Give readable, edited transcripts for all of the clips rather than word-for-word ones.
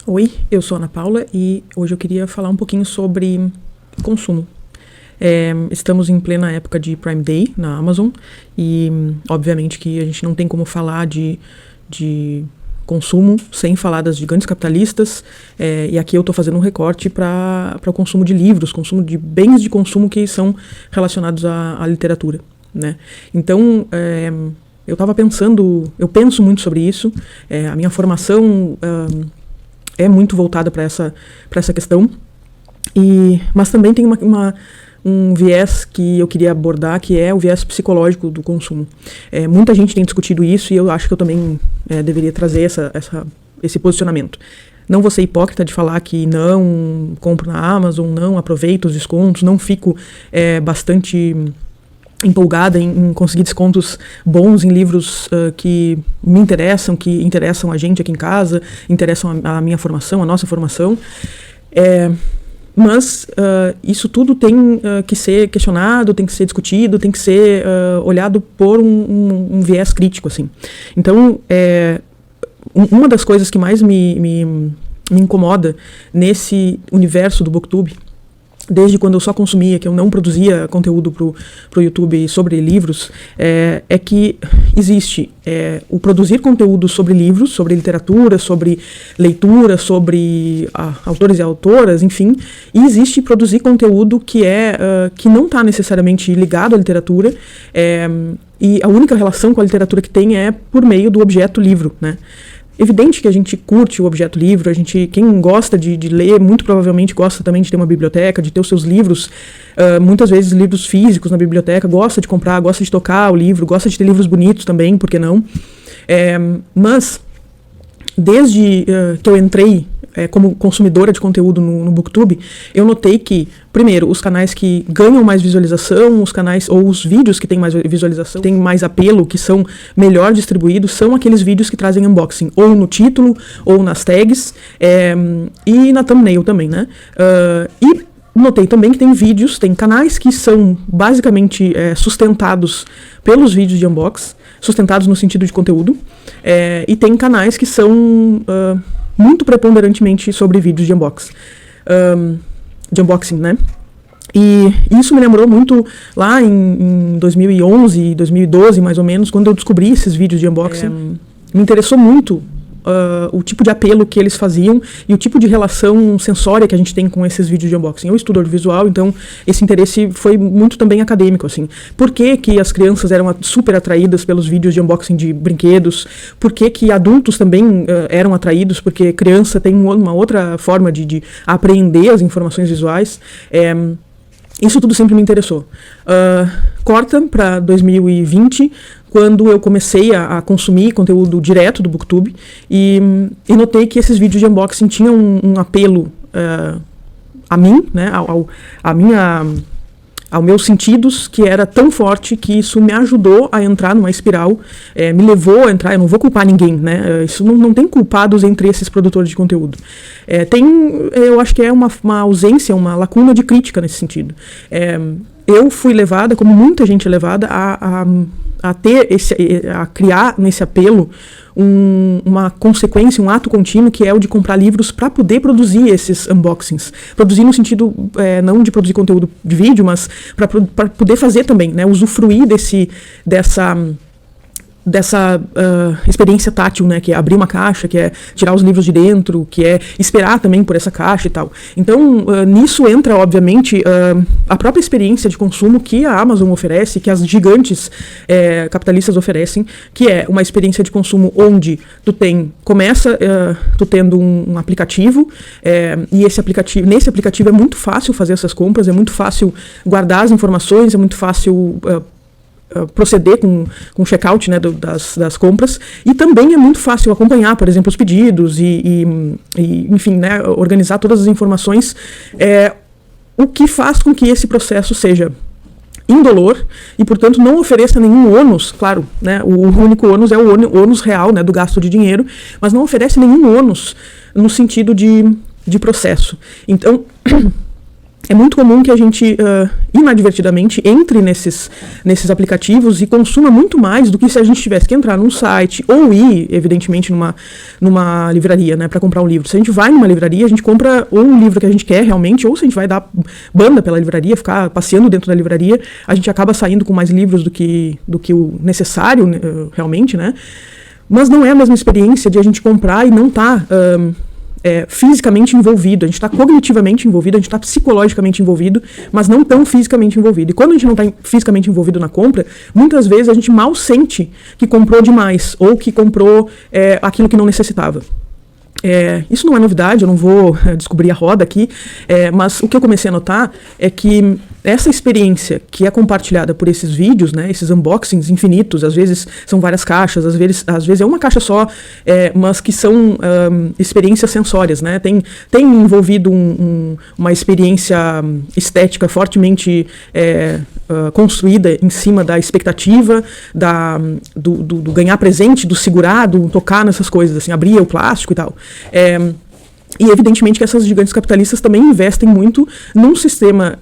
Oi, eu sou a Ana Paula e hoje eu queria falar um pouquinho sobre consumo. Estamos em plena época de Prime Day na Amazon e obviamente que a gente não tem como falar de consumo sem falar das gigantes capitalistas, e aqui eu estou fazendo um recorte para o consumo de livros, consumo de bens de consumo que são relacionados à literatura, né? Então, eu estava pensando, eu penso muito sobre isso, a minha formação é muito voltada para essa questão, mas também tem um viés que eu queria abordar, que é o viés psicológico do consumo. Muita gente tem discutido isso e eu acho que eu também deveria trazer esse posicionamento. Não vou ser hipócrita de falar que não compro na Amazon, não aproveito os descontos, não fico bastante empolgada em conseguir descontos bons em livros que me interessam, que interessam a gente aqui em casa, interessam a minha formação, a nossa formação. Mas isso tudo tem que ser questionado, tem que ser discutido, tem que ser olhado por um viés crítico, assim. Então, uma das coisas que mais me incomoda nesse universo do BookTube, desde quando eu só consumia, que eu não produzia conteúdo pro YouTube sobre livros, é que existe o produzir conteúdo sobre livros, sobre literatura, sobre leitura, sobre autores e autoras, enfim, e existe produzir conteúdo que não está necessariamente ligado à literatura, e a única relação com a literatura que tem é por meio do objeto livro, né? Evidente que a gente curte o objeto livro, quem gosta de ler, muito provavelmente gosta também de ter uma biblioteca, de ter os seus livros, muitas vezes livros físicos na biblioteca, gosta de comprar, gosta de tocar o livro, gosta de ter livros bonitos também, por que não? Mas, desde que eu entrei como consumidora de conteúdo no BookTube, eu notei que, primeiro, os canais que ganham mais visualização, os canais ou os vídeos que têm mais visualização, têm mais apelo, que são melhor distribuídos, são aqueles vídeos que trazem unboxing, ou no título, ou nas tags, e na thumbnail também, né? E notei também que tem canais que são basicamente sustentados pelos vídeos de unboxing, sustentados no sentido de conteúdo, e tem canais que são muito preponderantemente sobre vídeos de unboxing, né? E isso me lembrou muito lá em 2011, 2012, mais ou menos, quando eu descobri esses vídeos de unboxing. Me interessou muito o tipo de apelo que eles faziam e o tipo de relação sensória que a gente tem com esses vídeos de unboxing. Eu estudo audiovisual, então esse interesse foi muito também acadêmico, assim. Por que as crianças eram super atraídas pelos vídeos de unboxing de brinquedos? Por que adultos também eram atraídos? Porque criança tem uma outra forma de apreender as informações visuais. Isso tudo sempre me interessou. Corta para 2020, quando eu comecei a consumir conteúdo direto do BookTube e notei que esses vídeos de unboxing tinham um apelo a mim, né, aos meus sentidos, que era tão forte que isso me ajudou a entrar numa espiral, me levou a entrar. Eu não vou culpar ninguém, né? Isso não tem culpados entre esses produtores de conteúdo. Eu acho que é uma ausência, uma lacuna de crítica nesse sentido. Eu fui levada, como muita gente é levada, a criar nesse apelo uma consequência, um ato contínuo, que é o de comprar livros para poder produzir esses unboxings. Produzir no sentido, não de produzir conteúdo de vídeo, mas para poder fazer também, né, usufruir dessa experiência tátil, né, que é abrir uma caixa, que é tirar os livros de dentro, que é esperar também por essa caixa e tal. Então, nisso entra, obviamente, a própria experiência de consumo que a Amazon oferece, que as gigantes capitalistas oferecem, que é uma experiência de consumo onde tu tendo um aplicativo, e nesse aplicativo é muito fácil fazer essas compras, é muito fácil guardar as informações, é muito fácil proceder com o checkout, né, das compras, e também é muito fácil acompanhar, por exemplo, os pedidos e enfim, né, organizar todas as informações, o que faz com que esse processo seja indolor e, portanto, não ofereça nenhum ônus. Claro, né, o único ônus é o ônus real, né, do gasto de dinheiro, mas não oferece nenhum ônus no sentido de processo. Então, é muito comum que a gente, inadvertidamente, entre nesses aplicativos e consuma muito mais do que se a gente tivesse que entrar num site ou ir, evidentemente, numa livraria, né, para comprar um livro. Se a gente vai numa livraria, a gente compra ou um livro que a gente quer realmente, ou se a gente vai dar banda pela livraria, ficar passeando dentro da livraria, a gente acaba saindo com mais livros do que o necessário, realmente, né? Mas não é a mesma experiência de a gente comprar e não estar... fisicamente envolvido, a gente está cognitivamente envolvido, a gente está psicologicamente envolvido, mas não tão fisicamente envolvido. E quando a gente não está fisicamente envolvido na compra, muitas vezes a gente mal sente que comprou demais ou que comprou aquilo que não necessitava. Isso não é novidade, eu não vou descobrir a roda aqui, mas o que eu comecei a notar é que essa experiência que é compartilhada por esses vídeos, né, esses unboxings infinitos, às vezes são várias caixas, às vezes é uma caixa só, mas que são experiências sensórias, né, tem envolvido uma experiência estética fortemente construída em cima da expectativa, do ganhar presente, do segurar, do tocar nessas coisas, assim, abrir o plástico e tal. E evidentemente que essas gigantes capitalistas também investem muito num sistema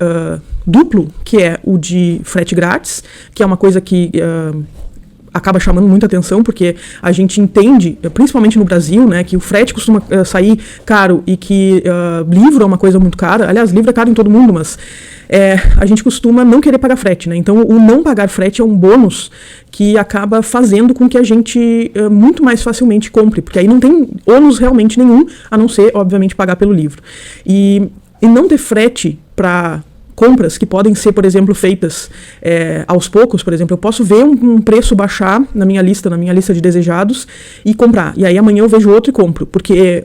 duplo, que é o de frete grátis, que é uma coisa que acaba chamando muita atenção, porque a gente entende, principalmente no Brasil, né, que o frete costuma sair caro e que livro é uma coisa muito cara. Aliás, livro é caro em todo mundo, mas a gente costuma não querer pagar frete, né? Então, o não pagar frete é um bônus que acaba fazendo com que a gente muito mais facilmente compre, porque aí não tem ônus realmente nenhum, a não ser, obviamente, pagar pelo livro. E não ter frete para compras que podem ser, por exemplo, feitas aos poucos, por exemplo, eu posso ver um preço baixar na minha lista de desejados e comprar. E aí amanhã eu vejo outro e compro, porque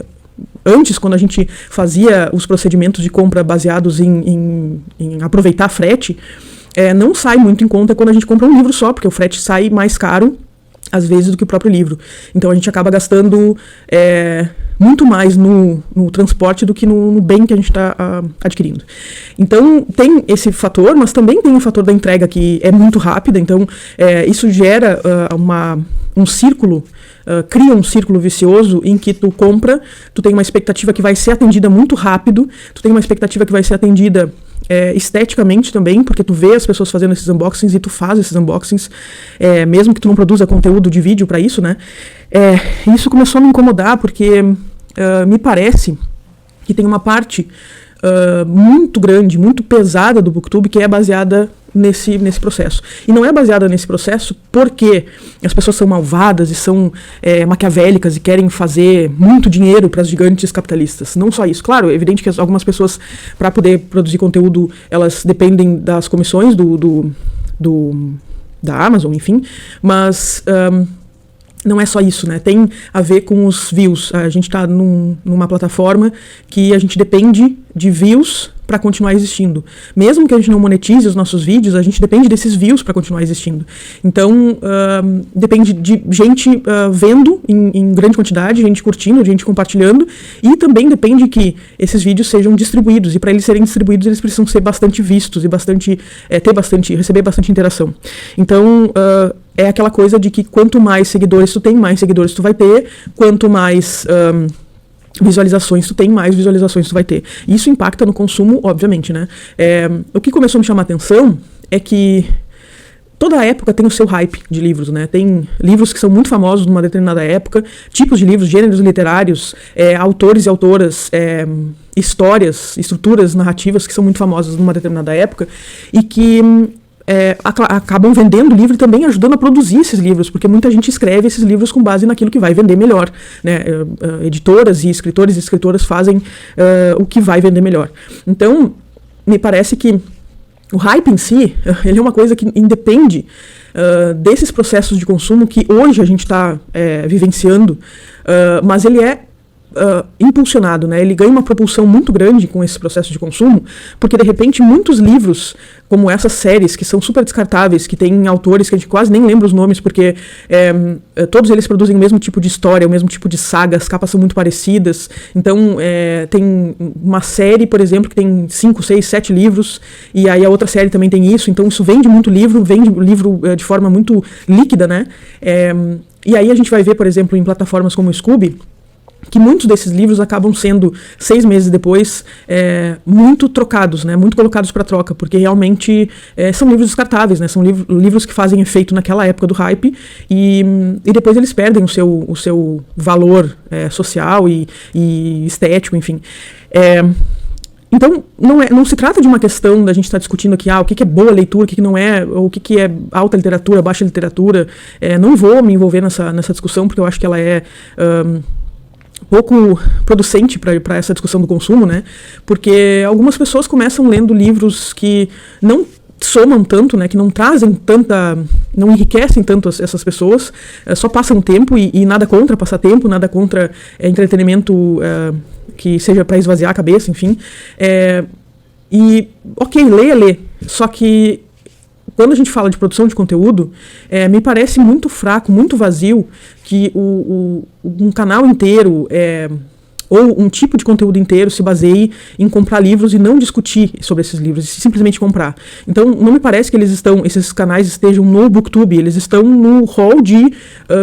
antes, quando a gente fazia os procedimentos de compra baseados em aproveitar frete, não sai muito em conta quando a gente compra um livro só, porque o frete sai mais caro, às vezes, do que o próprio livro. Então a gente acaba gastando muito mais no transporte do que no bem que a gente está adquirindo. Então tem esse fator, mas também tem o fator da entrega, que é muito rápida. Então isso gera um círculo, cria um círculo vicioso em que tu compra, tu tem uma expectativa que vai ser atendida muito rápido, tu tem uma expectativa que vai ser atendida esteticamente também, porque tu vê as pessoas fazendo esses unboxings e tu faz esses unboxings, mesmo que tu não produza conteúdo de vídeo para isso, né? Isso começou a me incomodar, porque me parece que tem uma parte muito grande, muito pesada do Booktube que é baseada nesse processo. E não é baseada nesse processo porque as pessoas são malvadas e são maquiavélicas e querem fazer muito dinheiro para as gigantes capitalistas. Não só isso. Claro, é evidente que algumas pessoas, para poder produzir conteúdo, elas dependem das comissões da Amazon, enfim, mas não é só isso, né? Tem a ver com os views. A gente está numa plataforma que a gente depende de views para continuar existindo. Mesmo que a gente não monetize os nossos vídeos, a gente depende desses views para continuar existindo. Então, depende de gente vendo em grande quantidade, gente curtindo, gente compartilhando, e também depende que esses vídeos sejam distribuídos. E para eles serem distribuídos, eles precisam ser bastante vistos e receber bastante interação. Então, é aquela coisa de que quanto mais seguidores tu tem, mais seguidores tu vai ter, quanto mais visualizações tu tem, mais visualizações tu vai ter. Isso impacta no consumo, obviamente, né? O que começou a me chamar a atenção é que toda época tem o seu hype de livros, né? Tem livros que são muito famosos numa determinada época, tipos de livros, gêneros literários, autores e autoras, histórias, estruturas narrativas que são muito famosas numa determinada época e que acabam vendendo o livro e também ajudando a produzir esses livros, porque muita gente escreve esses livros com base naquilo que vai vender melhor, né? Editoras e escritores e escritoras fazem o que vai vender melhor. Então, me parece que o hype em si, ele é uma coisa que independe desses processos de consumo que hoje a gente está vivenciando, mas ele é impulsionado, né? Ele ganha uma propulsão muito grande com esse processo de consumo, porque de repente muitos livros, como essas séries que são super descartáveis, que tem autores que a gente quase nem lembra os nomes, porque todos eles produzem o mesmo tipo de história, o mesmo tipo de saga, as capas são muito parecidas. Então tem uma série, por exemplo, que tem 5, 6, 7 livros, e aí a outra série também tem isso, então isso vende muito livro, vende livro de forma muito líquida, né? E aí a gente vai ver, por exemplo, em plataformas como o Scoob, que muitos desses livros acabam sendo, 6 meses depois, muito trocados, né, muito colocados para troca, porque realmente são livros descartáveis, né, são livros que fazem efeito naquela época do hype e depois eles perdem o seu valor social e estético, enfim. Então, não se trata de uma questão da gente estar discutindo aqui o que é boa leitura, o que não é, ou o que é alta literatura, baixa literatura. Não vou me envolver nessa discussão, porque eu acho que ela é pouco producente para essa discussão do consumo, né? Porque algumas pessoas começam lendo livros que não somam tanto, né, que não trazem não enriquecem tanto essas pessoas, só passam tempo e nada contra passar tempo, nada contra entretenimento que seja para esvaziar a cabeça, enfim. Ok, lê. Só que quando a gente fala de produção de conteúdo, me parece muito fraco, muito vazio, que um canal inteiro ou um tipo de conteúdo inteiro se baseie em comprar livros e não discutir sobre esses livros, e simplesmente comprar. Então, não me parece que esses canais estejam no BookTube, eles estão no hall de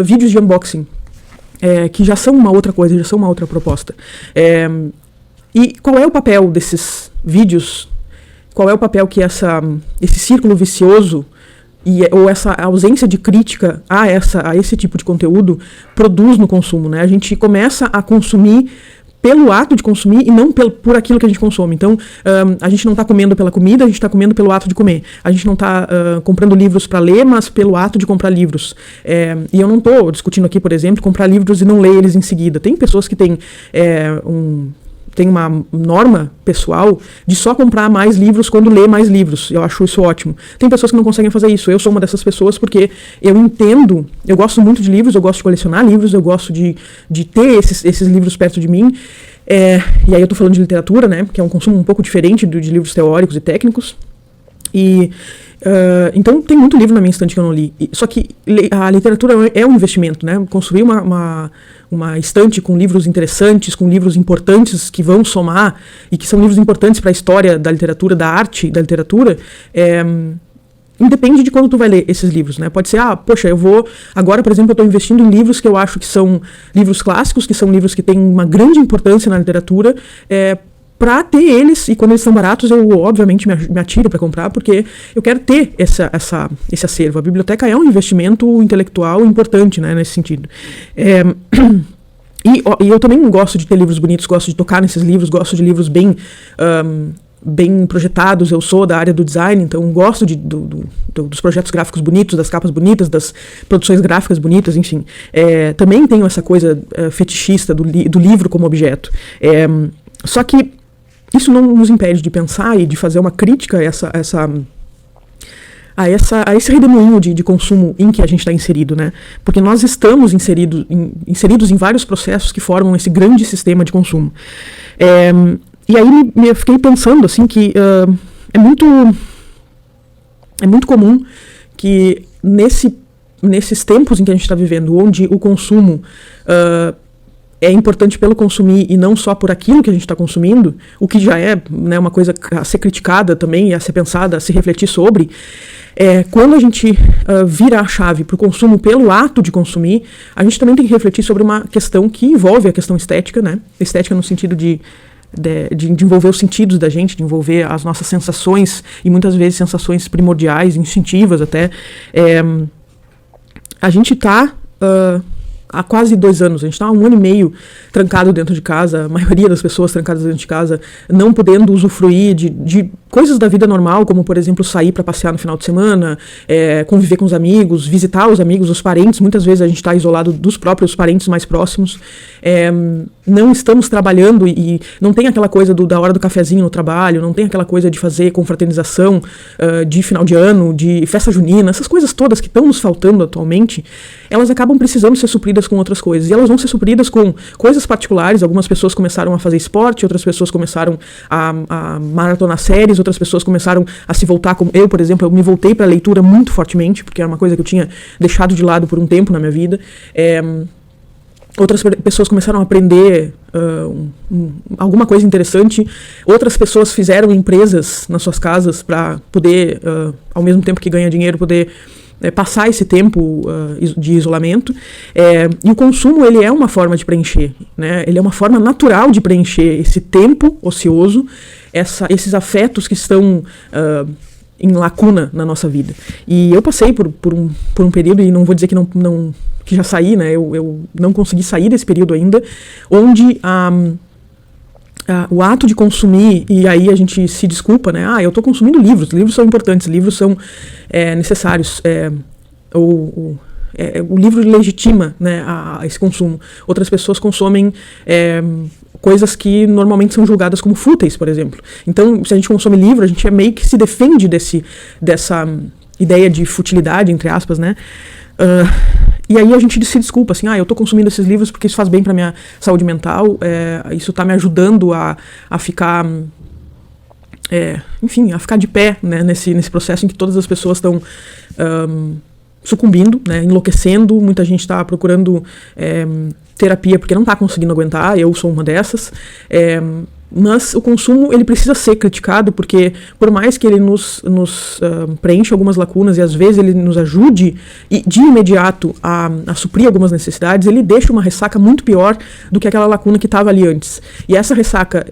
vídeos de unboxing, que já são uma outra coisa, já são uma outra proposta. E qual é o papel desses vídeos? Qual é o papel que esse círculo vicioso ou essa ausência de crítica a esse tipo de conteúdo produz no consumo, né? A gente começa a consumir pelo ato de consumir e não por aquilo que a gente consome. Então, a gente não está comendo pela comida, a gente está comendo pelo ato de comer. A gente não está comprando livros para ler, mas pelo ato de comprar livros. E eu não estou discutindo aqui, por exemplo, comprar livros e não ler eles em seguida. Tem pessoas que têm tem uma norma pessoal de só comprar mais livros quando lê mais livros. Eu acho isso ótimo. Tem pessoas que não conseguem fazer isso. Eu sou uma dessas pessoas porque eu entendo, eu gosto muito de livros, eu gosto de colecionar livros, eu gosto de ter esses livros perto de mim. E aí eu tô falando de literatura, né, que é um consumo um pouco diferente de livros teóricos e técnicos. Então tem muito livro na minha estante que eu não li. Só que a literatura é um investimento, né? Construir uma estante com livros interessantes, com livros importantes que vão somar e que são livros importantes para a história da literatura, da arte da literatura, independe de quando tu vai ler esses livros, né? Pode ser, poxa, agora, por exemplo, eu estou investindo em livros que eu acho que são livros clássicos, que são livros que têm uma grande importância na literatura, para ter eles, e quando eles são baratos eu obviamente me atiro para comprar, porque eu quero ter esse acervo. A biblioteca é um investimento intelectual importante, né, nesse sentido. E eu também gosto de ter livros bonitos, gosto de tocar nesses livros, gosto de livros bem projetados. Eu sou da área do design, então gosto dos projetos gráficos bonitos, das capas bonitas, das produções gráficas bonitas, enfim. Também tenho essa coisa fetichista do livro como objeto. Só que isso não nos impede de pensar e de fazer uma crítica a esse redemoinho de consumo em que a gente está inserido, né? Porque nós estamos inseridos em vários processos que formam esse grande sistema de consumo. E aí eu fiquei pensando assim que é muito comum que nesses tempos em que a gente está vivendo, onde o consumo é importante pelo consumir e não só por aquilo que a gente está consumindo, o que já é, né, uma coisa a ser criticada também, a ser pensada, a se refletir sobre, quando a gente vira a chave para o consumo pelo ato de consumir, a gente também tem que refletir sobre uma questão que envolve a questão estética, né? Estética no sentido de envolver os sentidos da gente, de envolver as nossas sensações, e muitas vezes sensações primordiais, instintivas até. A gente está há quase 2 anos, a gente está há 1 ano e meio trancado dentro de casa, a maioria das pessoas trancadas dentro de casa, não podendo usufruir de coisas da vida normal, como, por exemplo, sair para passear no final de semana, conviver com os amigos, visitar os amigos, os parentes. Muitas vezes a gente está isolado dos próprios parentes mais próximos. Não estamos trabalhando e não tem aquela coisa da hora do cafezinho no trabalho, não tem aquela coisa de fazer confraternização de final de ano, de festa junina, essas coisas todas que estão nos faltando atualmente, elas acabam precisando ser supridas com outras coisas. E elas vão ser supridas com coisas particulares. Algumas pessoas começaram a fazer esporte, outras pessoas começaram a maratonar séries, outras pessoas começaram a se voltar, como eu, por exemplo, eu me voltei para a leitura muito fortemente, porque era uma coisa que eu tinha deixado de lado por um tempo na minha vida. Outras pessoas começaram a aprender alguma coisa interessante. Outras pessoas fizeram empresas nas suas casas para poder, ao mesmo tempo que ganhar dinheiro, poder passar esse tempo de isolamento. E o consumo, ele é uma forma de preencher, né? Ele é uma forma natural de preencher esse tempo ocioso, esses afetos que estão em lacuna na nossa vida. E eu passei por um período, e não vou dizer que já saí, né? Eu não consegui sair desse período ainda, onde o ato de consumir, e aí a gente se desculpa, né? Eu estou consumindo livros são importantes, livros são necessários, o livro legitima, né, esse consumo. Outras pessoas consomem coisas que normalmente são julgadas como fúteis, por exemplo. Então, se a gente consome livro, a gente meio que se defende dessa ideia de futilidade, entre aspas, né? E aí a gente se desculpa, assim, eu tô consumindo esses livros porque isso faz bem pra minha saúde mental, isso tá me ajudando a ficar, enfim, a ficar de pé, né, nesse processo em que todas as pessoas estão sucumbindo, né, enlouquecendo, muita gente está procurando terapia porque não está conseguindo aguentar, eu sou uma dessas, mas o consumo, ele precisa ser criticado, porque por mais que ele nos preencha algumas lacunas e às vezes ele nos ajude de imediato a suprir algumas necessidades, ele deixa uma ressaca muito pior do que aquela lacuna que estava ali antes. E essa ressaca,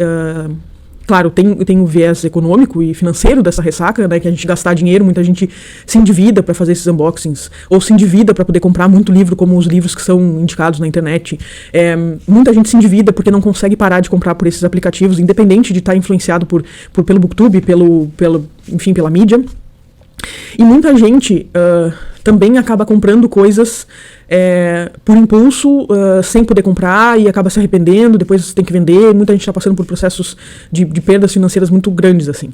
claro, tem o viés econômico e financeiro dessa ressaca, né, que a gente gastar dinheiro, muita gente se endivida para fazer esses unboxings, ou se endivida para poder comprar muito livro, como os livros que são indicados na internet. Muita gente se endivida porque não consegue parar de comprar por esses aplicativos, independente de estar influenciado pelo Booktube, enfim, pela mídia. E muita gente também acaba comprando coisas por impulso, sem poder comprar, e acaba se arrependendo, depois tem que vender. Muita gente está passando por processos de perdas financeiras muito grandes, assim.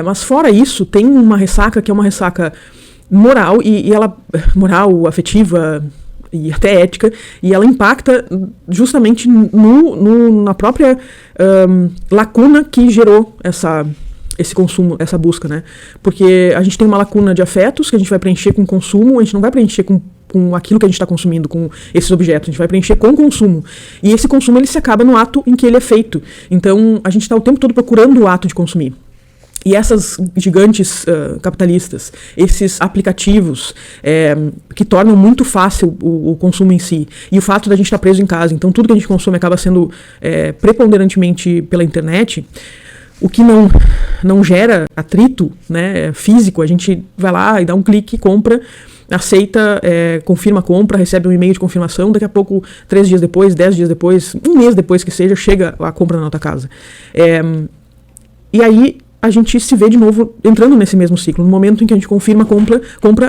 Mas fora isso, tem uma ressaca que é uma ressaca moral, e ela, moral, afetiva e até ética, e ela impacta justamente na própria lacuna que gerou esse consumo, essa busca, né? Porque a gente tem uma lacuna de afetos que a gente vai preencher com consumo, a gente não vai preencher com aquilo que a gente está consumindo, com esses objetos, a gente vai preencher com consumo. E esse consumo, ele se acaba no ato em que ele é feito. Então, a gente está o tempo todo procurando o ato de consumir. E essas gigantes capitalistas, esses aplicativos que tornam muito fácil o consumo em si, e o fato da gente estar preso em casa, então tudo que a gente consome acaba sendo preponderantemente pela internet, o que não gera atrito, né, físico. A gente vai lá e dá um clique, compra, aceita, confirma a compra, recebe um e-mail de confirmação, daqui a pouco, 3 dias depois, 10 dias depois, um mês depois que seja, chega a compra na nossa casa. E aí a gente se vê de novo entrando nesse mesmo ciclo. No momento em que a gente confirma a compra,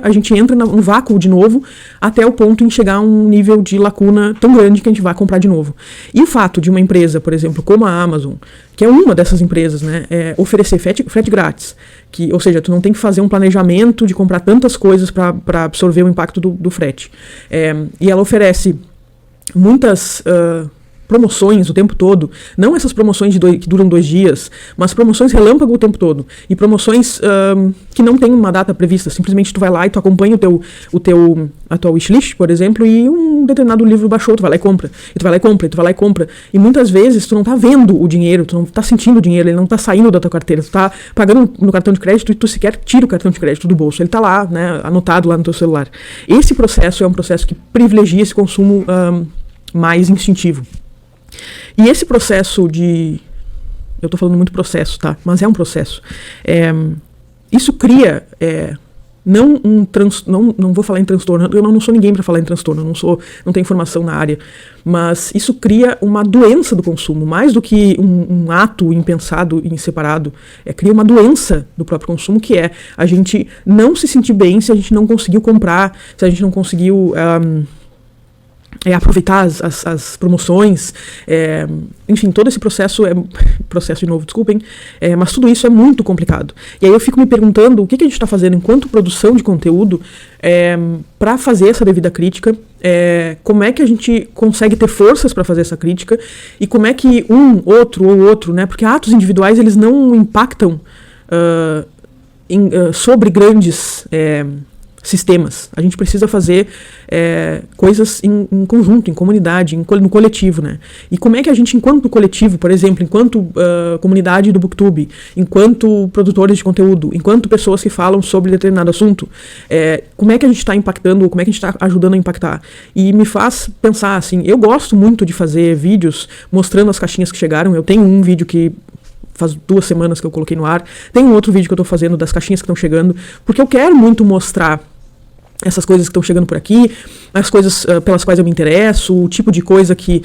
a gente entra no vácuo de novo, até o ponto em chegar a um nível de lacuna tão grande que a gente vai comprar de novo. E o fato de uma empresa, por exemplo, como a Amazon, que é uma dessas empresas, né, oferecer frete grátis, ou seja, tu não tem que fazer um planejamento de comprar tantas coisas para absorver o impacto do frete. E ela oferece muitas promoções o tempo todo, não essas promoções que duram 2 dias, mas promoções relâmpago o tempo todo, e promoções que não tem uma data prevista, simplesmente tu vai lá e tu acompanha a tua wishlist, por exemplo, e um determinado livro baixou, tu vai lá e compra, e tu vai lá e compra, e tu vai lá e compra, e muitas vezes tu não tá vendo o dinheiro, tu não tá sentindo o dinheiro, ele não tá saindo da tua carteira, tu tá pagando no cartão de crédito e tu sequer tira o cartão de crédito do bolso, ele tá lá, né, anotado lá no teu celular. Esse processo é um processo que privilegia esse consumo mais instintivo. E esse processo eu estou falando muito processo, tá? Mas é um processo. Isso cria, não vou falar em transtorno, eu não sou ninguém para falar em transtorno, não tenho formação na área, mas isso cria uma doença do consumo, mais do que um ato impensado e separado, cria uma doença do próprio consumo, que é a gente não se sentir bem se a gente não conseguiu comprar, se a gente não conseguiu aproveitar as promoções, enfim, todo esse processo processo de novo, desculpem, mas tudo isso é muito complicado. E aí eu fico me perguntando o que a gente está fazendo enquanto produção de conteúdo para fazer essa devida crítica, como é que a gente consegue ter forças para fazer essa crítica, e como é que outro, né, porque atos individuais, eles não impactam sobre grandes sistemas. A gente precisa fazer coisas em conjunto, em comunidade, no coletivo, né? E como é que a gente, enquanto coletivo, por exemplo, enquanto comunidade do Booktube, enquanto produtores de conteúdo, enquanto pessoas que falam sobre determinado assunto, como é que a gente está impactando, como é que a gente está ajudando a impactar? E me faz pensar, assim, eu gosto muito de fazer vídeos mostrando as caixinhas que chegaram. Eu tenho um vídeo que faz 2 semanas que eu coloquei no ar. Tem um outro vídeo que eu tô fazendo das caixinhas que estão chegando, porque eu quero muito mostrar essas coisas que estão chegando por aqui, as coisas pelas quais eu me interesso, o tipo de coisa que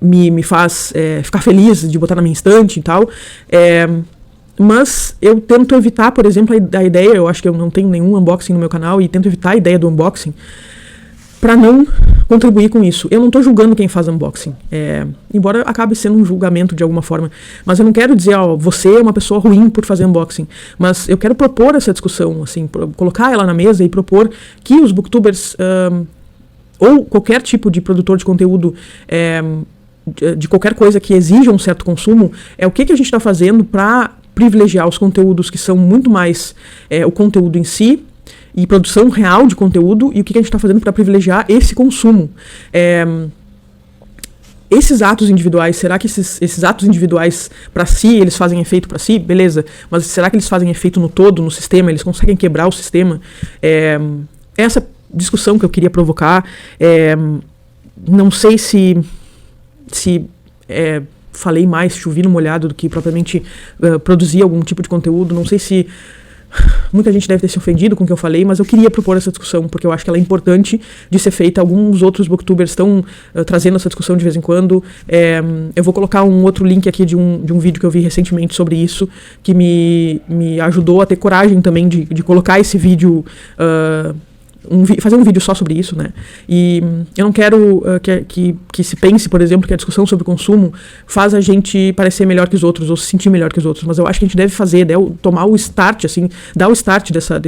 me faz ficar feliz de botar na minha estante e tal. Mas eu tento evitar, por exemplo, a ideia, eu acho que eu não tenho nenhum unboxing no meu canal, e tento evitar a ideia do unboxing para não contribuir com isso. Eu não estou julgando quem faz unboxing, embora acabe sendo um julgamento de alguma forma, mas eu não quero dizer, você é uma pessoa ruim por fazer unboxing, mas eu quero propor essa discussão, assim, colocar ela na mesa e propor que os booktubers, ou qualquer tipo de produtor de conteúdo, de qualquer coisa que exija um certo consumo, o que a gente está fazendo para privilegiar os conteúdos que são muito mais o conteúdo em si, e produção real de conteúdo, e o que a gente está fazendo para privilegiar esse consumo. Esses atos individuais, será que esses atos individuais para si, eles fazem efeito para si? Beleza, mas será que eles fazem efeito no todo, no sistema? Eles conseguem quebrar o sistema? Essa discussão que eu queria provocar, não sei se falei mais, chovi no molhado do que propriamente produzir algum tipo de conteúdo, não sei se muita gente deve ter se ofendido com o que eu falei, mas eu queria propor essa discussão, porque eu acho que ela é importante de ser feita. Alguns outros booktubers estão trazendo essa discussão de vez em quando. Eu vou colocar um outro link aqui de um vídeo que eu vi recentemente sobre isso, que me ajudou a ter coragem também de colocar esse vídeo, fazer um vídeo só sobre isso, né? E eu não quero que se pense, por exemplo, que a discussão sobre consumo faz a gente parecer melhor que os outros, ou se sentir melhor que os outros, mas eu acho que a gente deve fazer, tomar o start, assim, dar o start dessa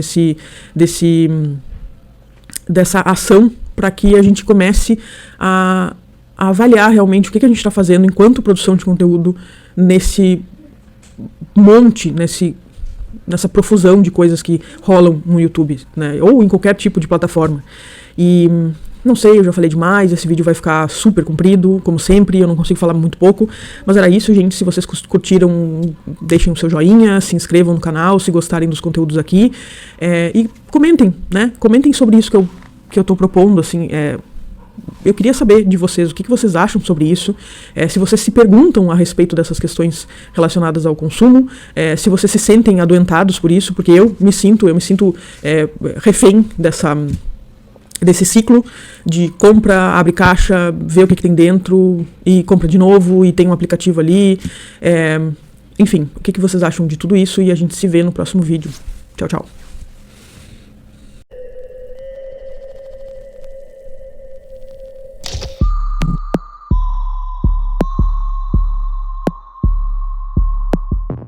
ação, para que a gente comece a avaliar realmente o que a gente está fazendo enquanto produção de conteúdo nesse monte, nessa profusão de coisas que rolam no YouTube, né, ou em qualquer tipo de plataforma. E não sei, eu já falei demais, esse vídeo vai ficar super comprido, como sempre, eu não consigo falar muito pouco, mas era isso, gente. Se vocês curtiram, deixem o seu joinha, se inscrevam no canal, se gostarem dos conteúdos aqui, e comentem, né, comentem sobre isso que eu tô propondo, assim. Eu queria saber de vocês o que vocês acham sobre isso, se vocês se perguntam a respeito dessas questões relacionadas ao consumo, se vocês se sentem adoentados por isso, porque eu me sinto refém desse ciclo de compra, abre caixa, vê o que tem dentro e compra de novo, e tem um aplicativo ali. Enfim, o que vocês acham de tudo isso, e a gente se vê no próximo vídeo. Tchau, tchau.